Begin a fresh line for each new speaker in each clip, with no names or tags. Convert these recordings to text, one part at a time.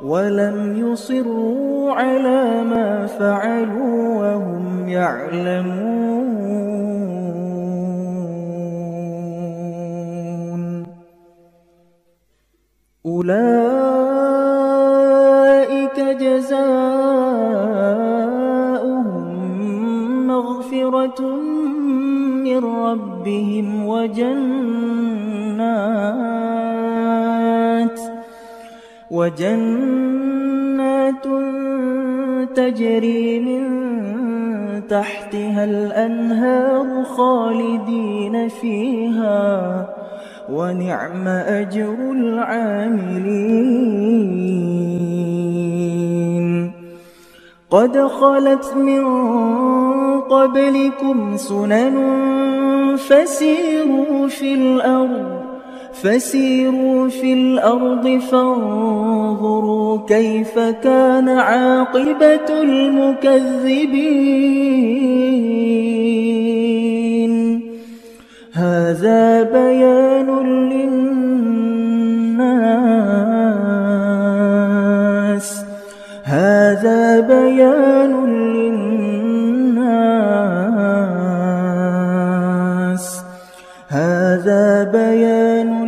ولم يصروا على ما فعلوا وهم يعلمون. أولئك جزاؤهم مغفرة من ربهم وجنات تجري من تحتها الأنهار خالدين فيها ونعم أجر العاملين. قد خلت من قبلكم سنن فسيروا في الأرض فانظروا كيف كان عاقبة المكذبين. هذا بيان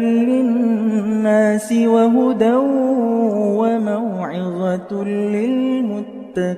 للناس وهدى وموعظة للمتقين.